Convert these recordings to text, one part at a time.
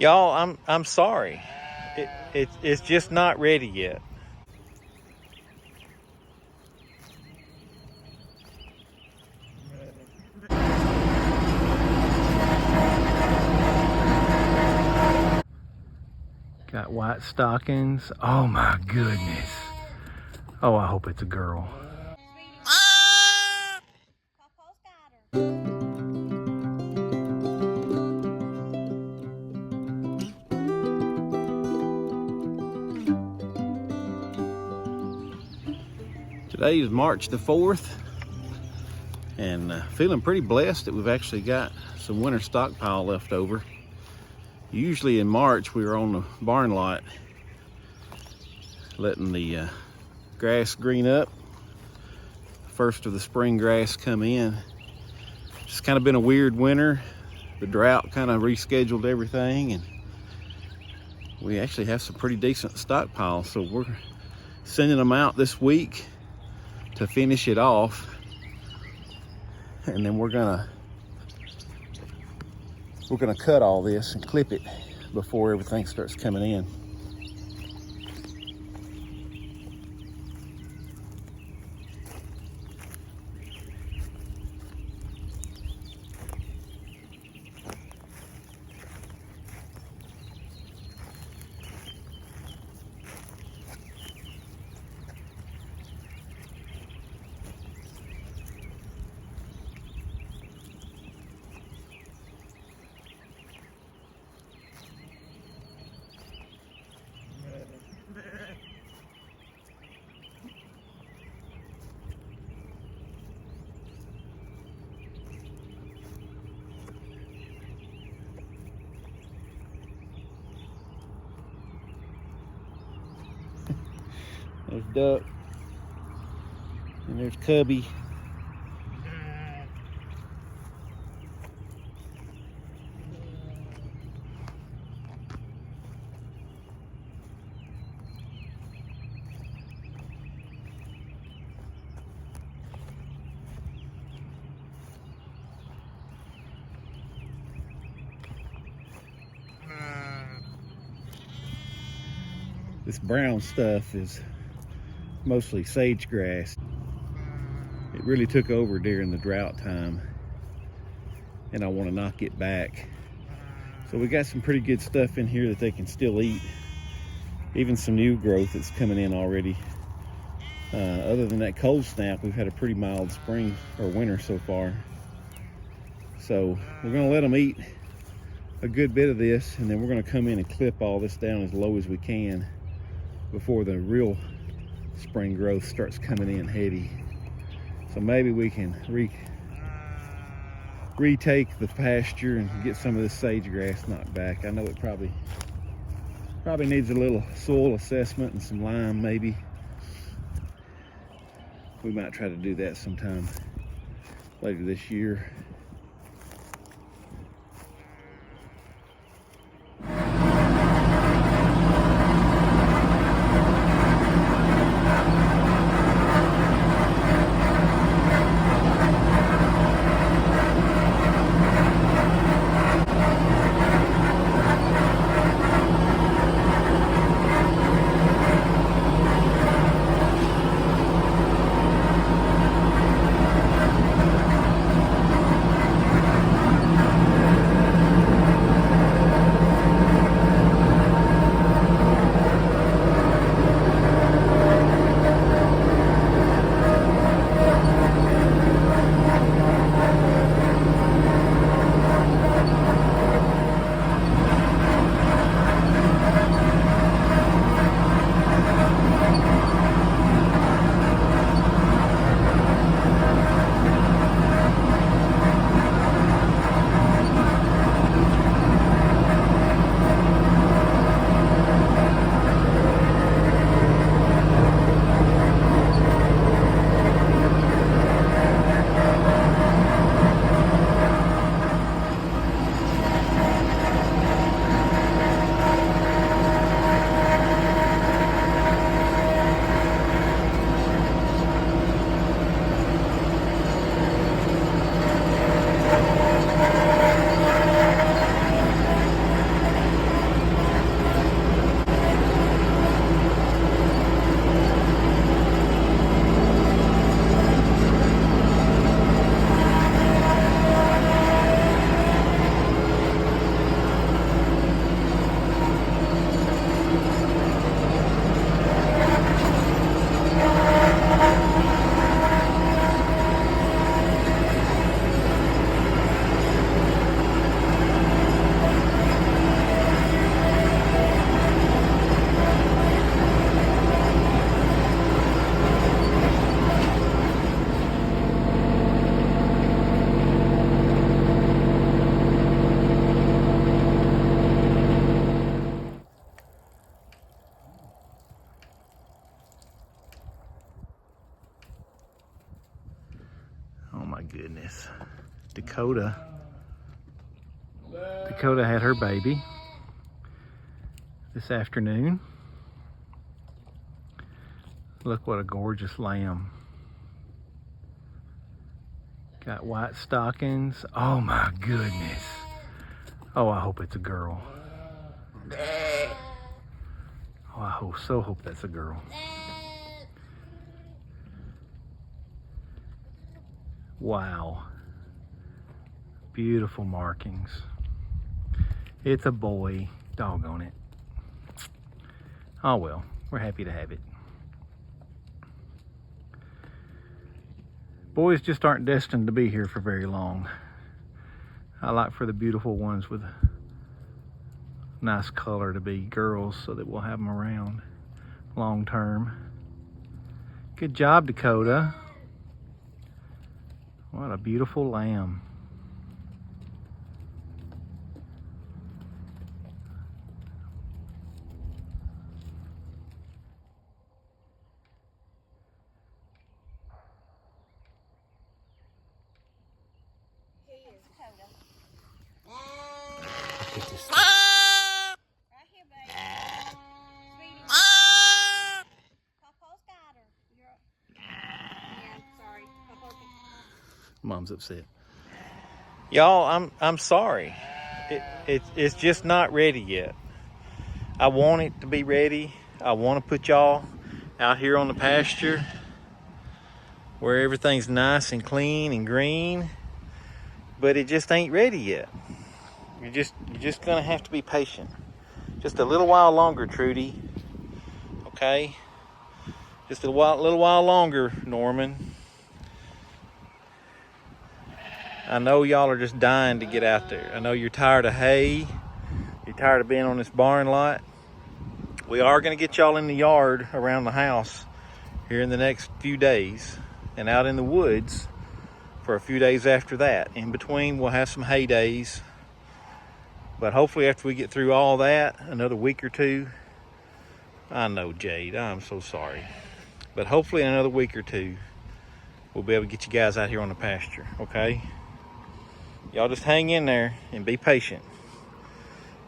Y'all, I'm sorry. It's just not ready yet. Got white stockings. Oh my goodness. Oh, I hope it's a girl. Today is March the 4th, and feeling pretty blessed that we've actually got some winter stockpile left over. Usually in March we were on the barn lot letting the grass green up, first of the spring grass come in. It's kind of been a weird winter. The drought kind of rescheduled everything, and we actually have some pretty decent stockpiles, so we're sending them out this week to finish it off, and then we're gonna cut all this and clip it before everything starts coming in. There's Duck, and there's Cubby. This brown stuff is mostly sage grass. It really took over during the drought time, and I want to knock it back. So we got some pretty good stuff in here that they can still eat. Even some new growth that's coming in already. Other than that cold snap, we've had a pretty mild spring or winter so far. So we're gonna let them eat a good bit of this, and then we're gonna come in and clip all this down as low as we can before the real spring growth starts coming in heavy. So maybe we can retake the pasture and get some of this sage grass knocked back. I know it probably needs a little soil assessment and some lime maybe. We might try to do that sometime later this year. Dakota had her baby this afternoon. Look what a gorgeous lamb. Got white stockings. Oh my goodness. Oh, I hope it's a girl. Oh, I hope that's a girl. Wow. Beautiful markings. It's a boy. Doggone it. Oh well, we're happy to have it. Boys just aren't destined to be here for very long. I like for the beautiful ones with nice color to be girls so that we'll have them around long term. Good job, Dakota. What a beautiful lamb. Look at this. Right here, baby. Sweetie. Papa's got her. Yeah, sorry. Mom's upset. Y'all, I'm sorry. It's just not ready yet. I want it to be ready. I want to put y'all out here on the pasture where everything's nice and clean and green, but it just ain't ready yet. You're just gonna have to be patient. Just a little while longer, Trudy. Okay? Just little while longer, Norman. I know y'all are just dying to get out there. I know you're tired of hay. You're tired of being on this barn lot. We are gonna get y'all in the yard around the house here in the next few days and out in the woods for a few days after that. In between, we'll have some hay days. But hopefully after we get through all that, another week or two, I know, Jade, I'm so sorry. But hopefully in another week or two, we'll be able to get you guys out here on the pasture, okay? Y'all just hang in there and be patient.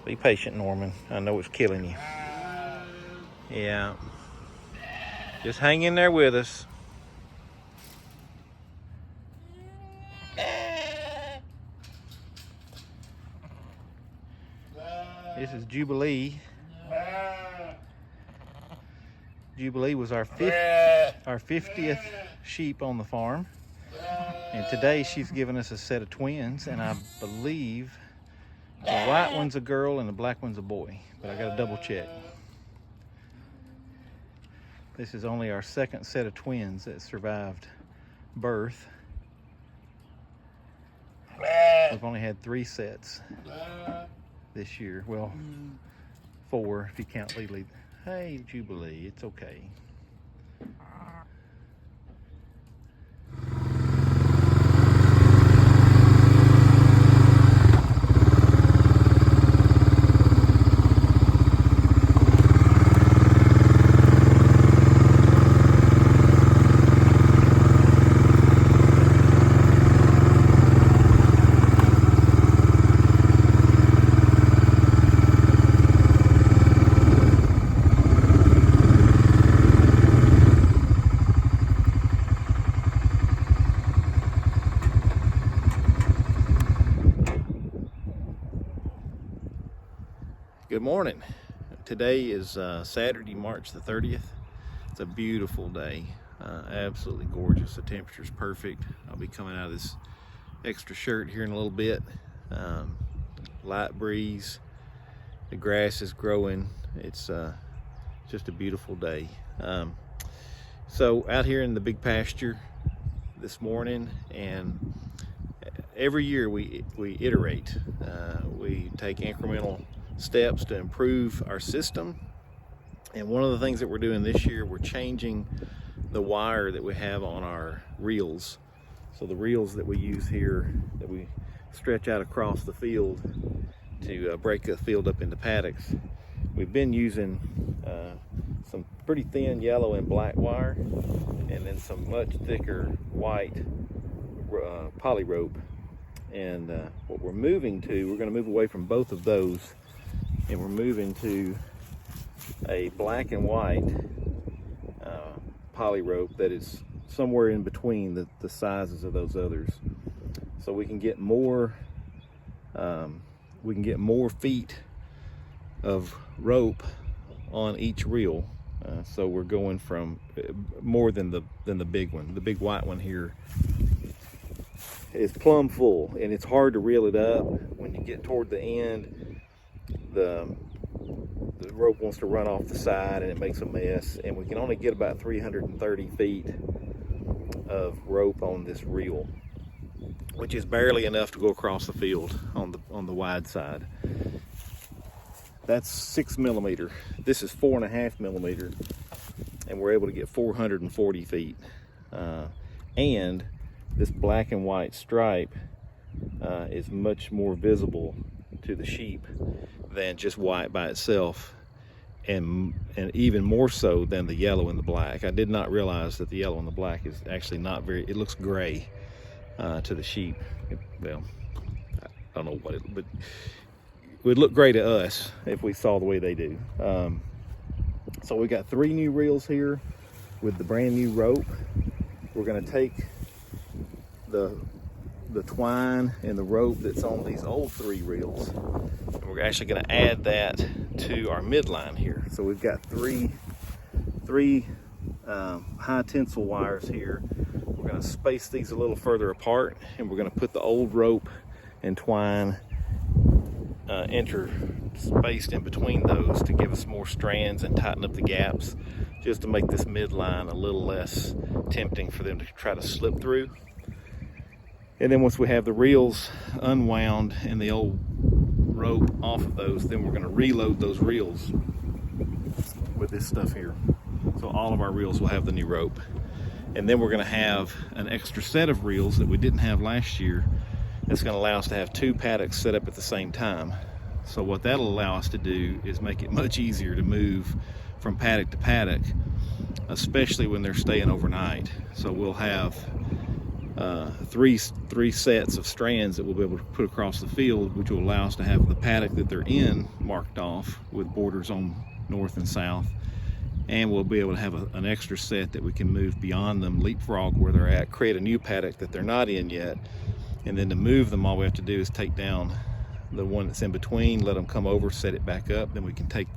Be patient, Norman. I know it's killing you. Yeah. Just hang in there with us. This is Jubilee. Jubilee was our 50th sheep on the farm. And today she's given us a set of twins, and I believe the white one's a girl and the black one's a boy, but I gotta double check. This is only our second set of twins that survived birth. We've only had 3 sets this year. Well, 4 if you count Lily. Hey, Jubilee, it's okay. Good morning. Today is Saturday, March the 30th. It's a beautiful day, absolutely gorgeous. The temperature's perfect. I'll be coming out of this extra shirt here in a little bit. Light breeze, the grass is growing. It's just a beautiful day. So out here in the big pasture this morning, and every year we iterate. We take incremental steps to improve our system, and one of the things that we're doing this year, we're changing the wire that we have on our reels. So the reels that we use here, that we stretch out across the field to break the field up into paddocks, we've been using some pretty thin yellow and black wire, and then some much thicker white poly rope And what we're moving to, we're going to move away from both of those, and we're moving to a black and white poly rope that is somewhere in between the sizes of those others, so we can get more feet of rope on each reel. So we're going from more than the big one. The big white one here is plumb full, and it's hard to reel it up. When you get toward the end, the rope wants to run off the side and it makes a mess, and we can only get about 330 feet of rope on this reel, which is barely enough to go across the field on the wide side. That's 6 millimeter. This is 4.5 millimeter, and we're able to get 440 feet. And this black and white stripe is much more visible to the sheep than just white by itself, and even more so than the yellow and the black. I did not realize that the yellow and the black is actually not very, it looks gray to the sheep. Well, I don't know what but it would look gray to us if we saw the way they do. So we got 3 new reels here with the brand new rope. We're going to take the twine and the rope that's on these old 3 reels, and we're actually going to add that to our midline here. So we've got three high tensile wires here. We're going to space these a little further apart, and we're going to put the old rope and twine interspaced in between those to give us more strands and tighten up the gaps, just to make this midline a little less tempting for them to try to slip through. And then once we have the reels unwound and the old rope off of those, then we're going to reload those reels with this stuff here. So all of our reels will have the new rope. And then we're going to have an extra set of reels that we didn't have last year. That's going to allow us to have 2 paddocks set up at the same time. So what that'll allow us to do is make it much easier to move from paddock to paddock, especially when they're staying overnight. So we'll have three sets of strands that we'll be able to put across the field, which will allow us to have the paddock that they're in marked off with borders on north and south, and we'll be able to have an extra set that we can move beyond them, leapfrog where they're at, create a new paddock that they're not in yet, and then to move them, all we have to do is take down the one that's in between, let them come over, set it back up, then we can take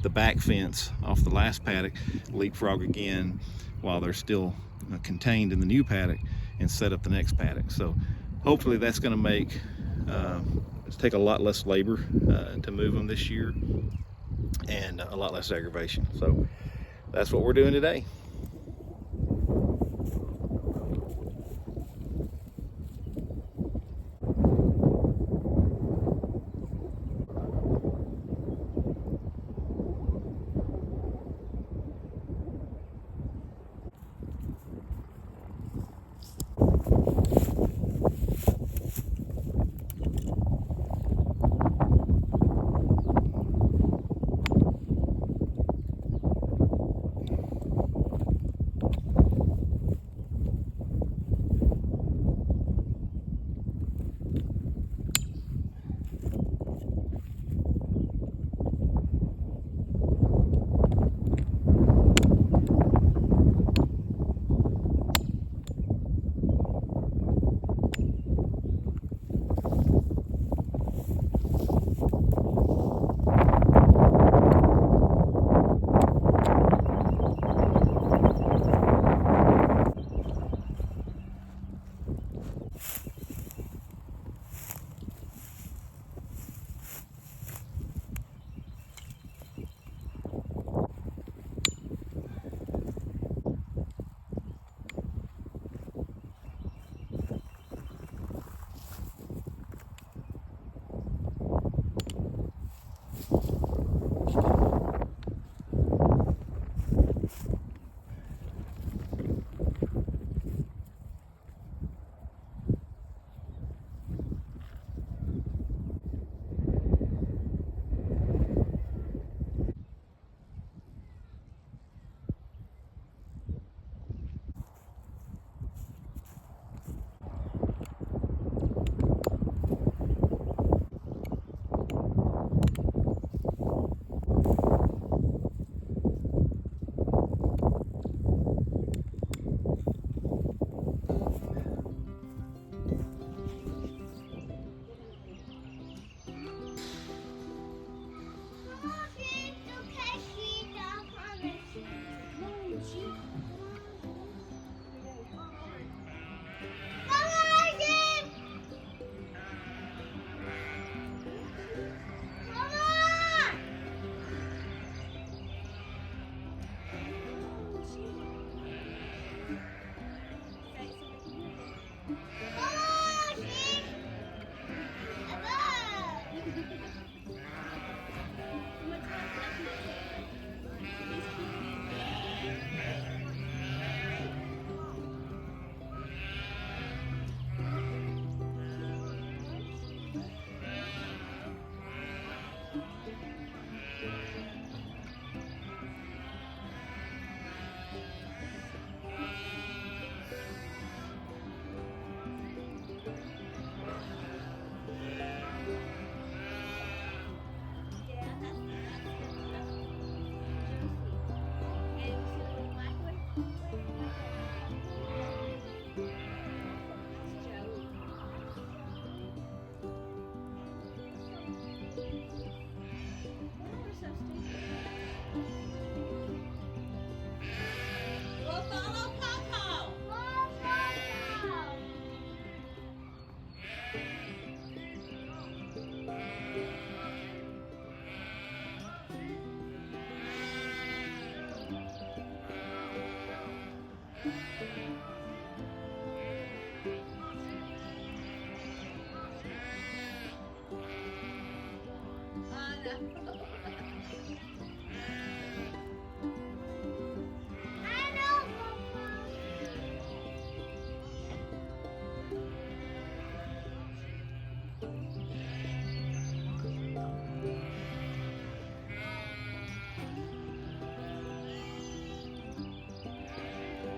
the back fence off the last paddock, leapfrog again while they're still contained in the new paddock, and set up the next paddock. So hopefully that's going to make take a lot less labor to move them this year, and a lot less aggravation. So that's what we're doing today.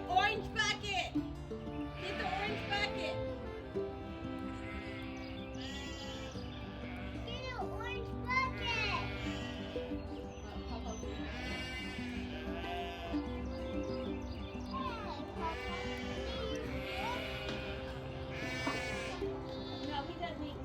Orange bucket! Get the orange bucket! Get an orange bucket! No, he doesn't eat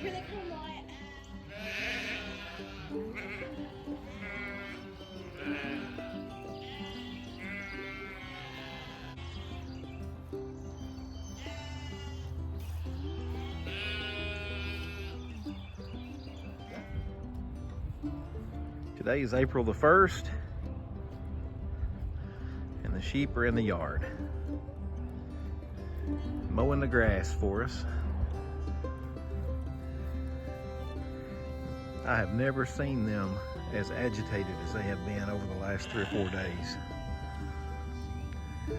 Here they come, Wyatt. Today is April the 1st, and the sheep are in the yard, mowing the grass for us. I have never seen them as agitated as they have been over the last 3 or 4 days.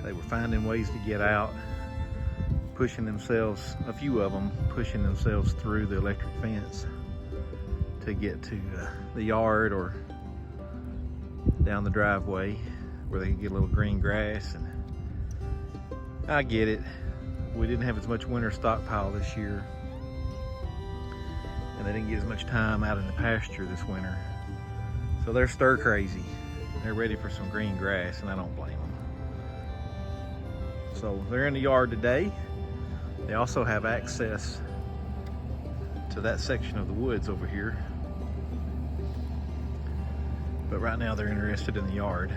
They were finding ways to get out, pushing themselves, a few of them pushing themselves through the electric fence to get to the yard or down the driveway where they could get a little green grass. And I get it, we didn't have as much winter stockpile this year, and they didn't get as much time out in the pasture this winter, so they're stir crazy. They're ready for some green grass, and I don't blame them. So they're in the yard today. They also have access to that section of the woods over here, but right now they're interested in the yard.